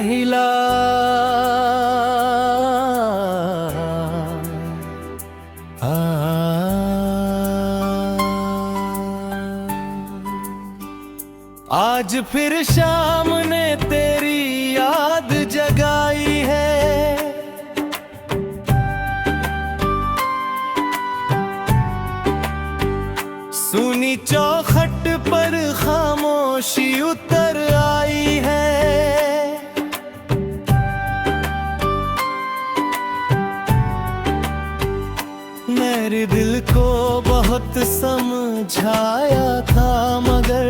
महिला। आज फिर शाम ने तेरी याद जगाई है। सुनी चौखट पर खामोशी उतर आई है। मेरे दिल को बहुत समझाया था, मगर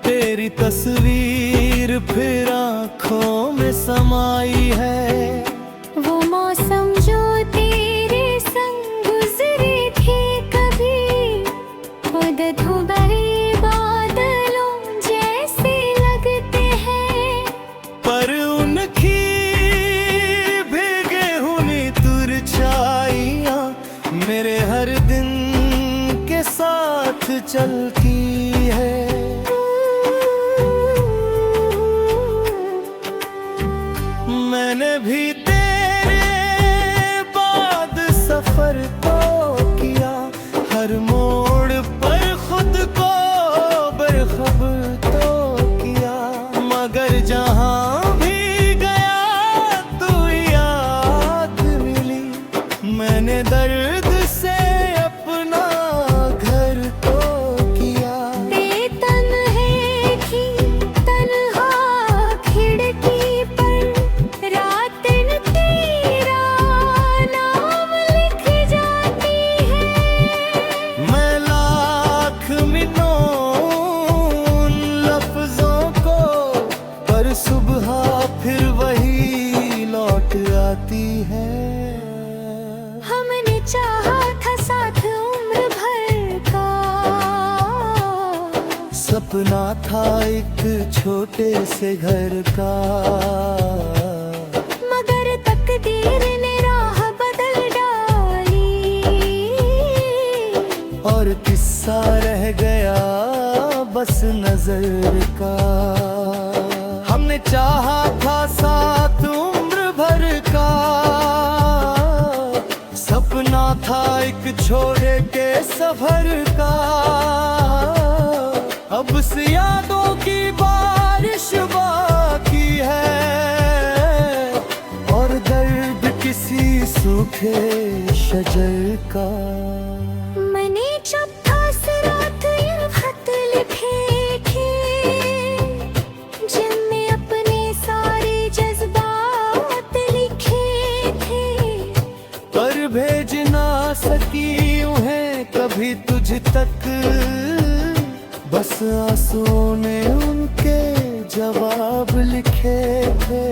तेरी तस्वीर फिर आँखों में समाई है। वो मौसम जो तेरे संग गुजरी थी कभी, खुद धुबरे बादलों जैसे लगते हैं। पर उनकी भीगे हुई तुरछाइयाँ मेरे हर दिन के साथ चलती है। मैंने भी तेरे बाद सफर तो किया, हर मोड़ पर खुद को बेखबर तो किया, मगर जहां भी गया तू याद मिली। मैंने दर्द से अपना घर तो किया। बेतन है कि तन्हा खिड़की पर रात न तेरा नाम लिख जाती है। मैं लाख मिनों उन लफ्जों को, पर सुबह फिर वही लौट आती है। हमने चाहा था साथ उम्र भर का, सपना था एक छोटे से घर का, मगर तकदीर ने राह बदल डाली। और किस्सा रह गया बस नजर का। हमने चाहा था साथ उम्र भर का, सपना था एक छोटे के सफर का। अब से यादों की बारिश बाकी है, और दर्द किसी सूखे शजर का। मैंने जब था रात ये खत लिखे थे, जिनमें अपने सारे जज्बात लिखे थे। पर भेज ना सकी उन्हें कभी तुझ तक, बस आंसुओं ने उनके जवाब लिखे थे।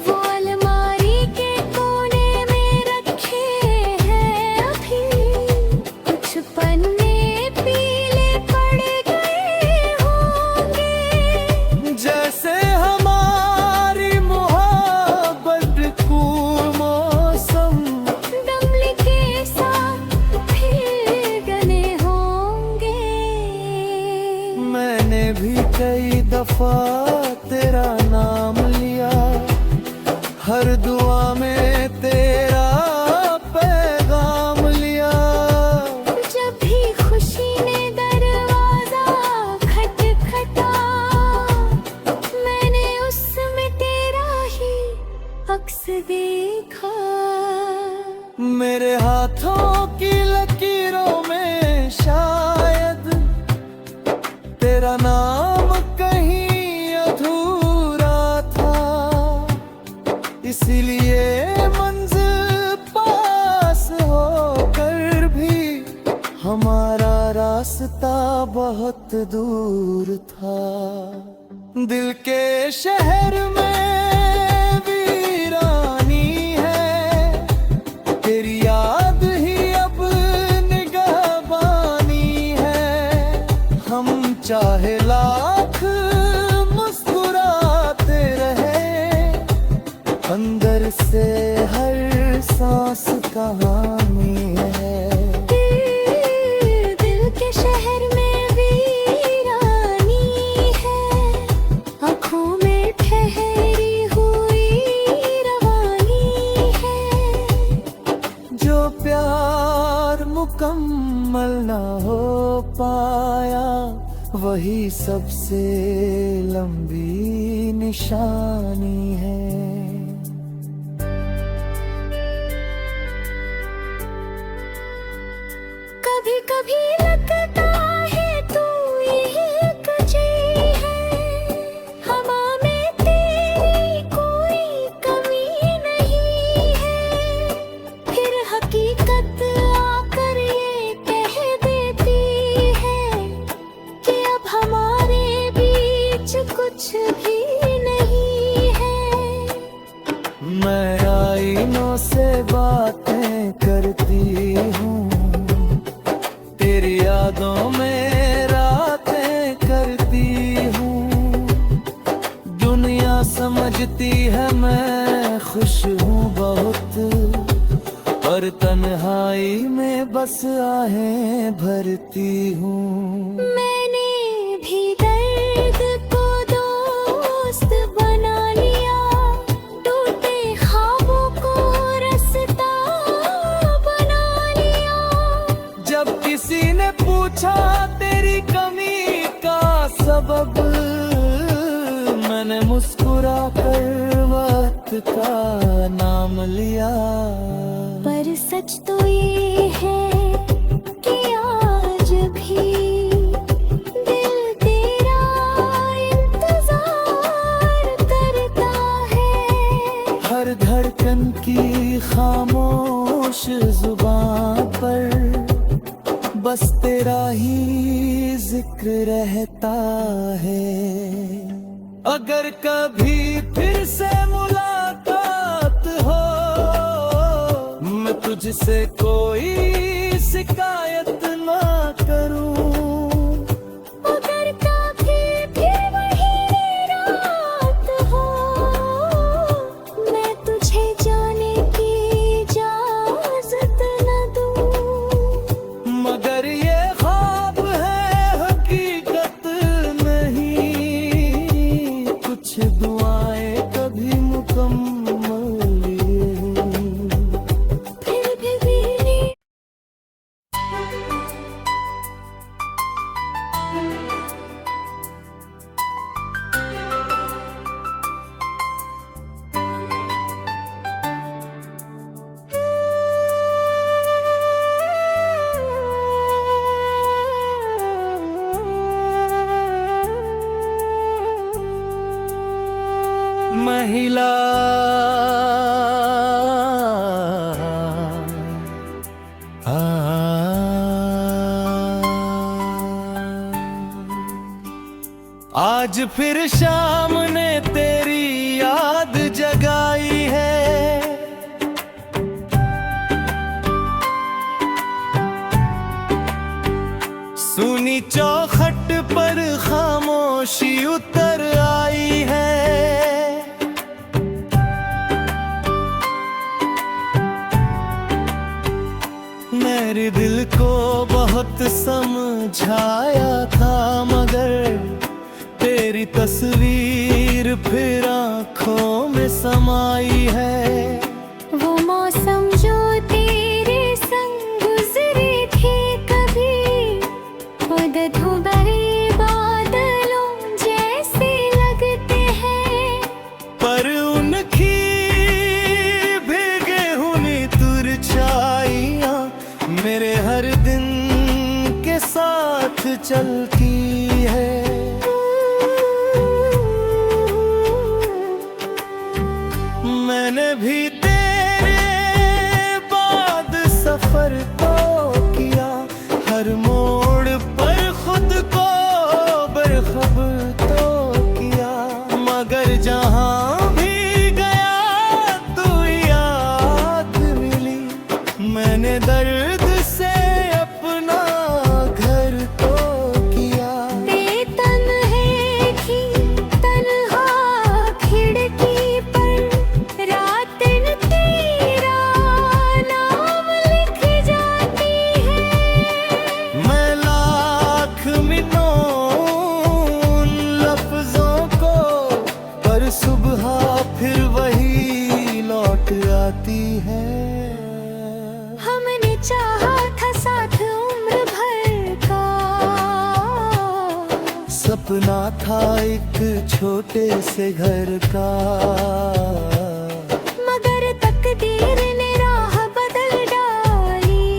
वो अलमारी के कोने में रखे हैं अभी, कुछ पन्ने पीले पड़ गए होंगे। जैसे हमारी मोहब्बत को मौसम दमले के साथ फिर गने होंगे। मैंने भी कई दफा तेरा नाम लिया, हर दुआ में तेरा पैगाम लिया। जब भी खुशी ने दरवाजा खटखटा, मैंने उसमें तेरा ही अक्स देखा। मेरे हाथों की लकीरों में शायद तेरा नाम कहीं अधूरा था, इसीलिए मंजिल पास होकर भी हमारा रास्ता बहुत दूर था। दिल के शहर में वीरानी है, तेरी याद ही अब निगहबानी है। हम चाहे लाख मुस्कुराते रहे, अंदर से हर सांस कहानी है। दिल के शहर में वीरानी है, आँखों में ठहरी प्यार मुकम्मल ना हो पाया, वही सबसे लंबी निशानी है। कभी कभी लगता है तू एक चीज है, हवा में तेरी कोई कमी नहीं है। फिर हकीकत आकर ये कह देती है कि अब हमारे बीच कुछ भी नहीं है। मैं आईनों से बातें करती हूँ, तेरी यादों में रातें करती हूँ। दुनिया समझती है मैं खुश हूँ बहुत, और तन्हाई में बस आहें भरती हूँ। मैंने भी दर्द को दोस्त बना लिया, टूटे ख्वाबों को रास्ता बना लिया। जब किसी ने पूछा तेरी कमी का सबब, मैंने मुस्कुरा कर वक्त का नाम लिया। पर सच तो ये है कि आज भी दिल तेरा इंतजार करता है। हर धड़कन की खामोश जुबान पर बस तेरा ही जिक्र रहता है। अगर कभी फिर से मुलाकात हो, मैं तुझसे कोई शिकायत ना करूं। अगर कभी फिर वही रात हो, मैं तुझे जाने की इजाजत न दूं। मगर ये ख्वाब है हकीकत नहीं, कुछ दुआएं कभी मुकम्मल फिर भी मेरी महिला आज फिर शाम ने तेरी याद जगाई है। सुनी चौखट पर खामोशी उतर आई है। मेरे दिल को बहुत समझाया था, मगर तेरी तस्वीर फिर आँखों में समाई है। वो मौसम जो तेरे संग गुजरी थी कभी, खुद धुबे बादलों जैसे लगते हैं। पर उनकी भीगे हुई तुरछाइयाँ मेरे हर दिन के साथ चलती है। मैंने भी तेरे बाद सफर तो किया, हर मोड़ पर खुद को बरखबर तो किया। मगर जहाँ भी गया तू याद मिली, मैंने दर्द से अपना घर तो किया। बेतन है कि तन्हा खिड़की पर रात तेरा नाम लिख जाती है। मैं लाख मिनों उन लफ्जों को, पर सुबह फिर वही लौट आती है। हम चाहा था साथ उम्र भर का। सपना था एक छोटे से घर का, मगर तकदीर ने राह बदल डाली,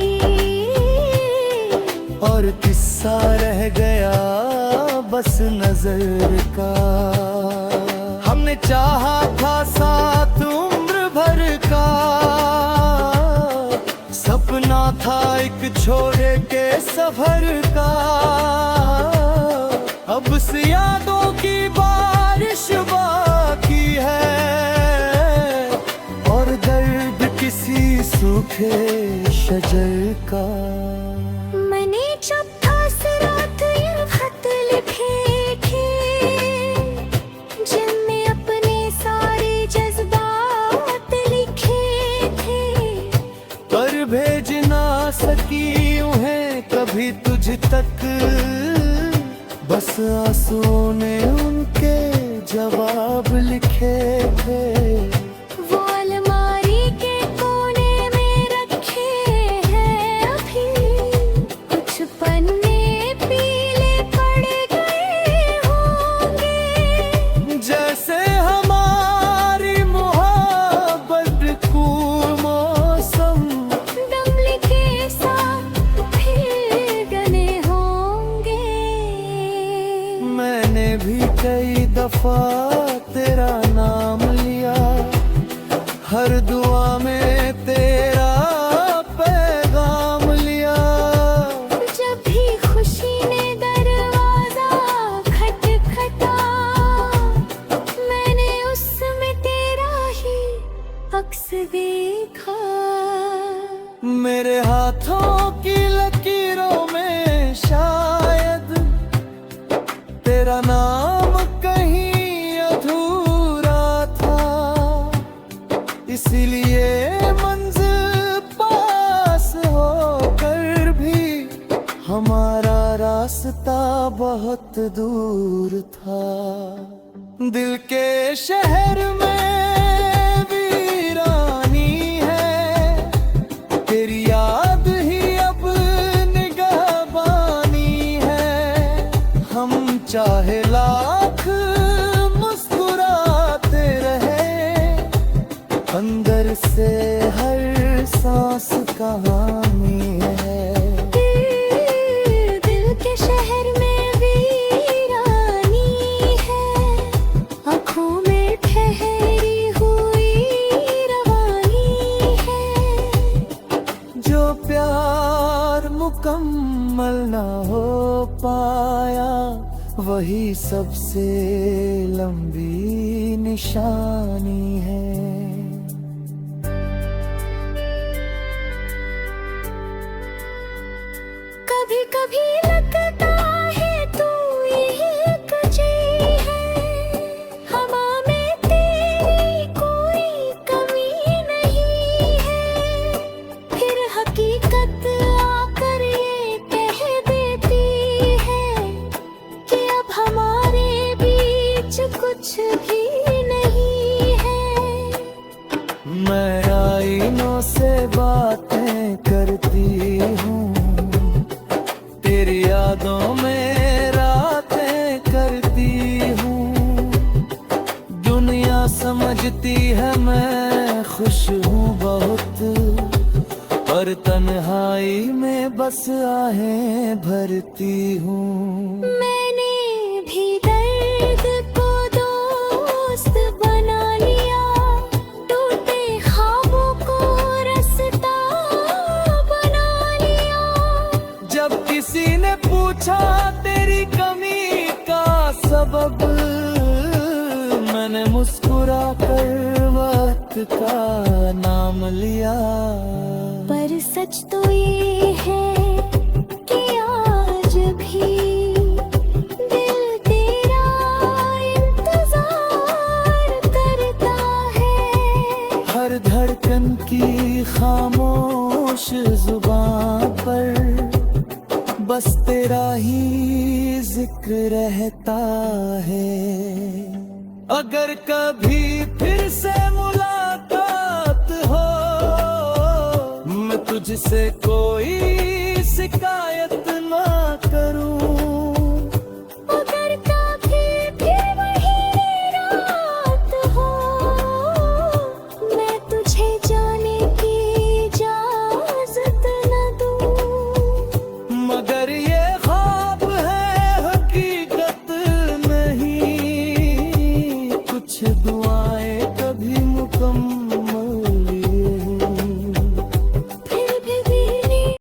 और किस्सा रह गया बस नजर का। हमने चाहा था साथ उम्र भर का, सपना था एक छोरे के सफर का। अब से यादों की बारिश बाकी है, और दर्द किसी सूखे शजर का। मैंने जब था से रात ये खत लिखे थे, जिनमें अपने सारे जज्बात लिखे थे, पर भेज ना सकी उन्हें कभी तुझ तक, बस आंसुओं ने उनके जवाब लिखे थे। वो अलमारी के कोने में रखे हैं अभी, कुछ पन्ने पीले पड़ गए होंगे, जैसे हमारी मोहब्बत को मौसम दमले के साथ फिर गने होंगे। मैंने भी कई दफा तेरा नाम लिया, हर दुआ में तेरा पैगाम लिया। जब भी खुशी ने दरवाजा खटखटा, मैंने उसमें तेरा ही अक्स देखा। मेरे हाथों की लकीरों में शायद तेरा नाम कहीं अधूरा था, इसीलिए मंजिल पास होकर भी हमारा रास्ता बहुत दूर था। दिल के शहर में वीरानी है, तेरी याद ही अब निगहबानी है। हम चाहे लाख मुस्कुराते रहे, अंदर से हर सांस कहानी है। दिल के शहर में वीरानी है, आँखों में ठहरी हुई रवानी है। जो प्यार मुकम्मल ना हो पाया, वही सबसे लंबी निशानी है। कभी कभी लगता है तू एक जी है, हवा में तेरी कोई कमी नहीं है। फिर हकीकत आकर ये कह देती है कि अब हमारे बीच कुछ भी नहीं है। मैं आईनों से बातें करती हूँ, तेरी यादों में रातें करती हूँ। दुनिया समझती है मैं खुश हूँ बहुत, पर तन्हाई में बस आहें भरती हूँ। मैंने भी दर्द को दोस्त बना लिया, टूटे ख्वाबों को रास्ता बना लिया। जब किसी ने पूछा तेरी कमी का सबब, मैंने मुस्कुरा कर वक्त का नाम लिया। पर सच तो ये है कि आज भी दिल तेरा इंतजार करता है। हर धड़कन की खामोश जुबान पर बस तेरा ही जिक्र रहता है। अगर कभी फिर से मुलाकात हो, मैं तुझ तुझसे कोई शिकायत ना करूं।